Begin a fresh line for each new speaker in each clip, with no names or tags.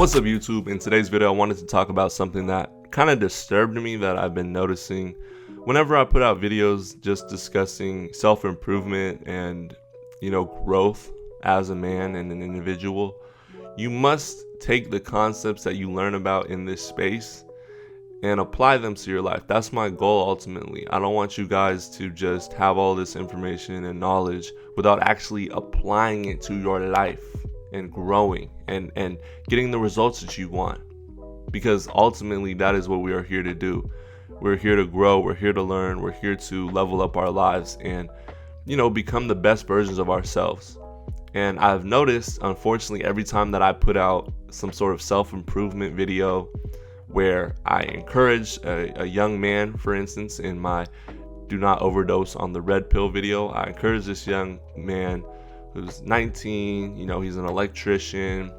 What's up, YouTube? In today's video, I wanted to talk about something that kind of disturbed me that I've been noticing whenever I put out videos just discussing self-improvement and, growth as a man and an individual. You must take the concepts that you learn about in this space and apply them to your life. That's my goal ultimately. I don't want you guys to just have all this information and knowledge without actually applying it to your life and growing and getting the results that you want. Because ultimately that is what we are here to do. We're here to grow, we're here to learn, we're here to level up our lives and, become the best versions of ourselves. And I've noticed, unfortunately, every time that I put out some sort of self-improvement video where I encourage a young man, for instance, in my Do Not Overdose on the Red Pill video, I encourage this young man who's 19, he's an electrician,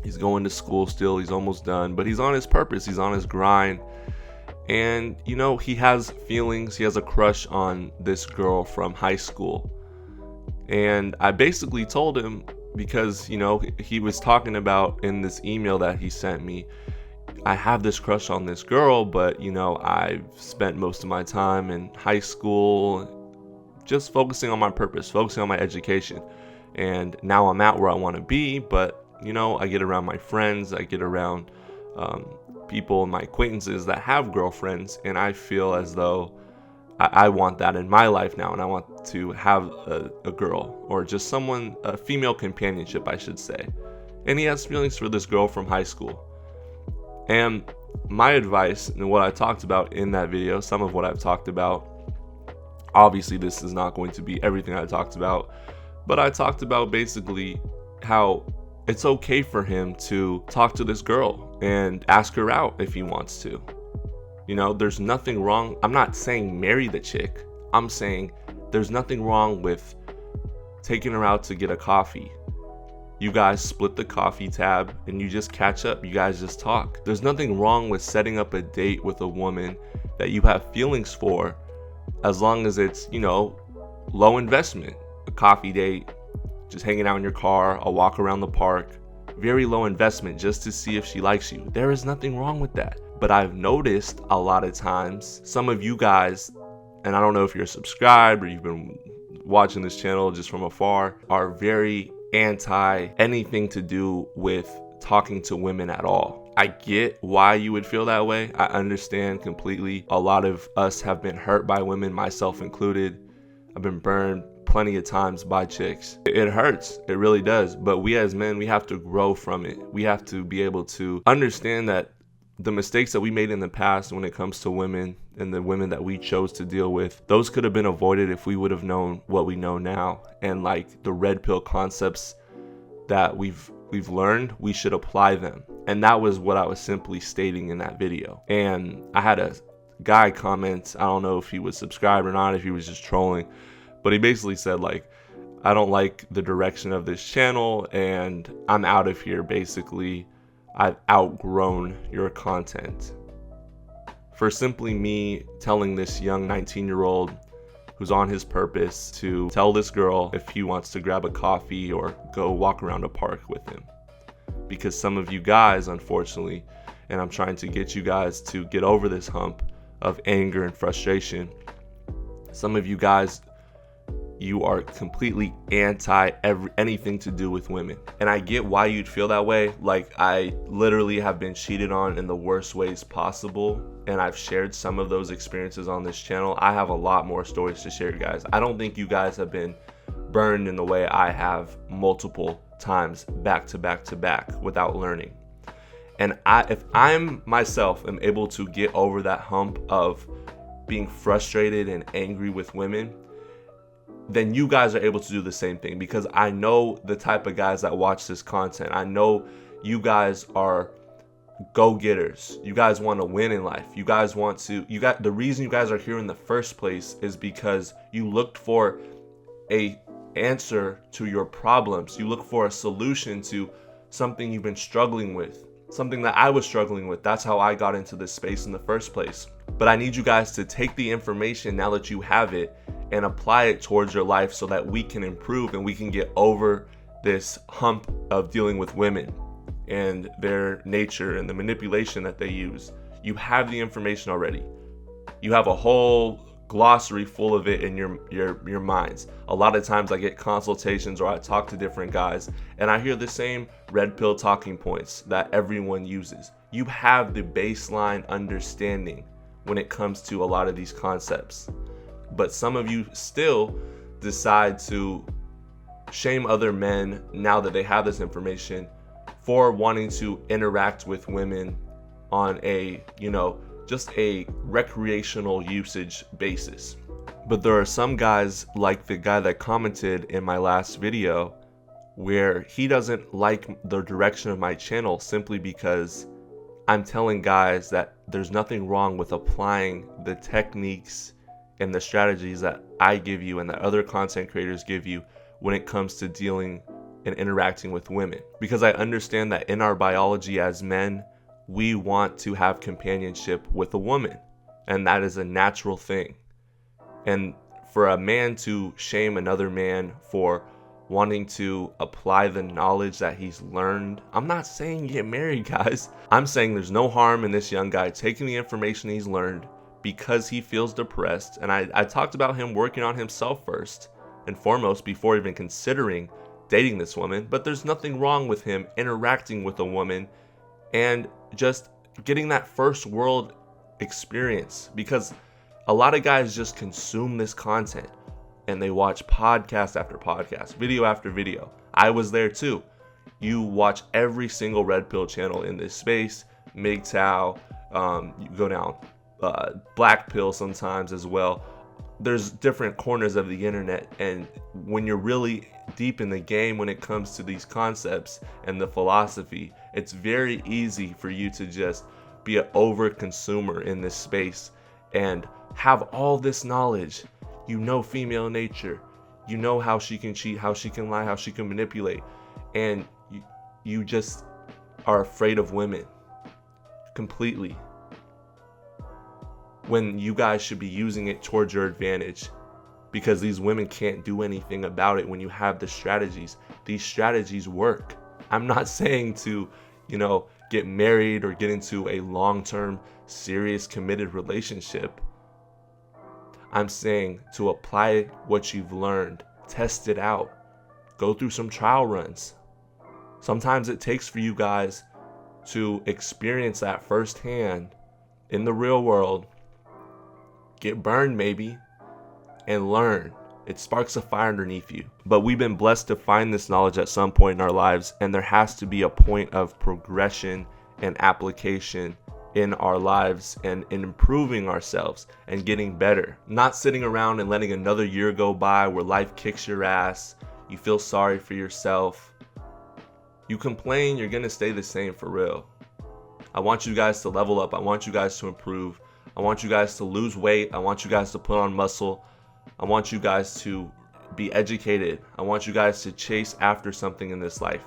he's going to school still, he's almost done, but he's on his purpose, he's on his grind. And, he has feelings, he has a crush on this girl from high school. And I basically told him, because, he was talking about in this email that he sent me, I have this crush on this girl, but, I've spent most of my time in high school just focusing on my purpose, focusing on my education. And now I'm at where I want to be, but, I get around my friends, I get around people, my acquaintances that have girlfriends, and I feel as though I want that in my life now, and I want to have a girl, or just someone, a female companionship, I should say. And he has feelings for this girl from high school. And my advice, and what I talked about in that video, some of what I've talked about, obviously this is not going to be everything I talked about, but I talked about basically how it's okay for him to talk to this girl and ask her out if he wants to. There's nothing wrong. I'm not saying marry the chick. I'm saying there's nothing wrong with taking her out to get a coffee. You guys split the coffee tab and you just catch up. You guys just talk. There's nothing wrong with setting up a date with a woman that you have feelings for, as long as it's, low investment. A coffee date, just hanging out in your car, a walk around the park. Very low investment just to see if she likes you. There is nothing wrong with that. But I've noticed a lot of times, some of you guys, and I don't know if you're subscribed or you've been watching this channel just from afar, are very anti anything to do with talking to women at all. I get why you would feel that way. I understand completely. A lot of us have been hurt by women, myself included. I've been burned plenty of times by chicks. It hurts. It really does. But we as men, we have to grow from it. We have to be able to understand that the mistakes that we made in the past when it comes to women and the women that we chose to deal with, those could have been avoided if we would have known what we know now. And like the red pill concepts that we've learned, we should apply them. And that was what I was simply stating in that video. And I had a guy comment, I don't know if he was subscribed or not, if he was just trolling, but he basically said, I don't like the direction of this channel and I'm out of here. Basically, I've outgrown your content. For simply me telling this young 19-year-old who's on his purpose to tell this girl if he wants to grab a coffee or go walk around a park with him. Because some of you guys, unfortunately, and I'm trying to get you guys to get over this hump of anger and frustration, some of you guys, you are completely anti anything to do with women. And I get why you'd feel that way. I literally have been cheated on in the worst ways possible. And I've shared some of those experiences on this channel. I have a lot more stories to share, guys. I don't think you guys have been burned in the way I have multiple times back to back to back without learning. And if I'm myself am able to get over that hump of being frustrated and angry with women, then you guys are able to do the same thing, because I know the type of guys that watch this content. I know you guys are go-getters. You guys want to win in life. The reason you guys are here in the first place is because you looked for a answer to your problems. You look for a solution to something you've been struggling with, something that I was struggling with. That's how I got into this space in the first place. But I need you guys to take the information now that you have it and apply it towards your life so that we can improve and we can get over this hump of dealing with women. and their nature and the manipulation that they use. You have the information already. You have a whole glossary full of it in your minds. A lot of times I get consultations or I talk to different guys and I hear the same red pill talking points that everyone uses. You have the baseline understanding when it comes to a lot of these concepts. But some of you still decide to shame other men now that they have this information for wanting to interact with women on a, just a recreational usage basis. But there are some guys, like the guy that commented in my last video, where he doesn't like the direction of my channel simply because I'm telling guys that there's nothing wrong with applying the techniques and the strategies that I give you and that other content creators give you when it comes to dealing and interacting with women. Because I understand that in our biology as men, we want to have companionship with a woman, and that is a natural thing. And for a man to shame another man for wanting to apply the knowledge that he's learned, I'm not saying get married, guys. I'm saying there's no harm in this young guy taking the information he's learned because he feels depressed. And I talked about him working on himself first and foremost before even considering dating this woman, but there's nothing wrong with him interacting with a woman and just getting that first world experience, because a lot of guys just consume this content and they watch podcast after podcast, video after video. I was there too. You watch every single red pill channel in this space, MGTOW, you go down black pill sometimes as well. There's different corners of the internet, and when you're really deep in the game when it comes to these concepts and the philosophy, it's very easy for you to just be an over consumer in this space and have all this knowledge. You know female nature, you know how she can cheat, how she can lie, how she can manipulate, and you just are afraid of women completely, when you guys should be using it towards your advantage, because these women can't do anything about it when you have the strategies. These strategies work. I'm not saying to, get married or get into a long-term, serious, committed relationship. I'm saying to apply what you've learned, test it out, go through some trial runs. Sometimes it takes for you guys to experience that firsthand in the real world, get burned maybe, and learn. It sparks a fire underneath you. But we've been blessed to find this knowledge at some point in our lives, and there has to be a point of progression and application in our lives and in improving ourselves and getting better. Not sitting around and letting another year go by where life kicks your ass, you feel sorry for yourself, you complain, you're gonna stay the same for real. I want you guys to level up. I want you guys to improve. I want you guys to lose weight. I want you guys to put on muscle. I want you guys to be educated. I want you guys to chase after something in this life,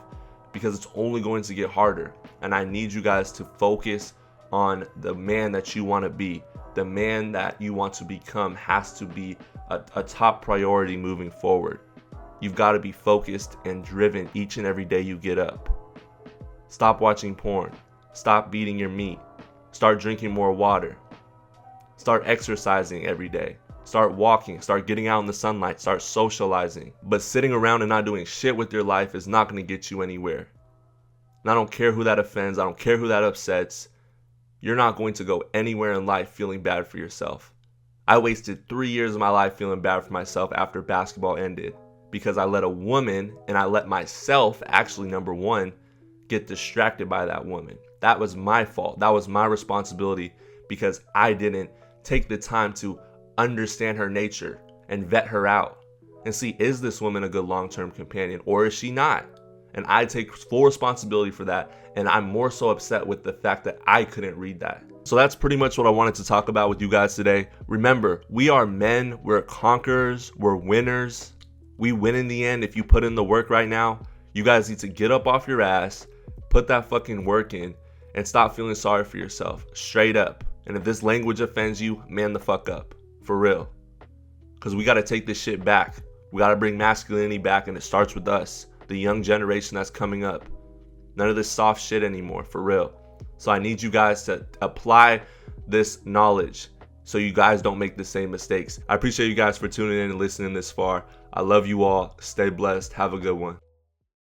because it's only going to get harder. And I need you guys to focus on the man that you want to be. The man that you want to become has to be a top priority moving forward. You've got to be focused and driven each and every day you get up. Stop watching porn. Stop beating your meat. Start drinking more water. Start exercising every day. Start walking. Start getting out in the sunlight. Start socializing. But sitting around and not doing shit with your life is not going to get you anywhere. And I don't care who that offends. I don't care who that upsets. You're not going to go anywhere in life feeling bad for yourself. I wasted 3 years of my life feeling bad for myself after basketball ended, because I let a woman, and I let myself, actually, number one, get distracted by that woman. That was my fault. That was my responsibility, because I didn't take the time to understand her nature and vet her out and see, is this woman a good long-term companion or is she not? And I take full responsibility for that, and I'm more so upset with the fact that I couldn't read that. So that's pretty much what I wanted to talk about with you guys today. Remember, we are men, we're conquerors, we're winners. We win in the end if you put in the work right now. You guys need to get up off your ass, put that fucking work in, and stop feeling sorry for yourself. Straight up. And if this language offends you, man the fuck up. For real. Because we got to take this shit back. We got to bring masculinity back, and it starts with us, the young generation that's coming up. None of this soft shit anymore, for real. So I need you guys to apply this knowledge so you guys don't make the same mistakes. I appreciate you guys for tuning in and listening this far. I love you all. Stay blessed. Have a good one.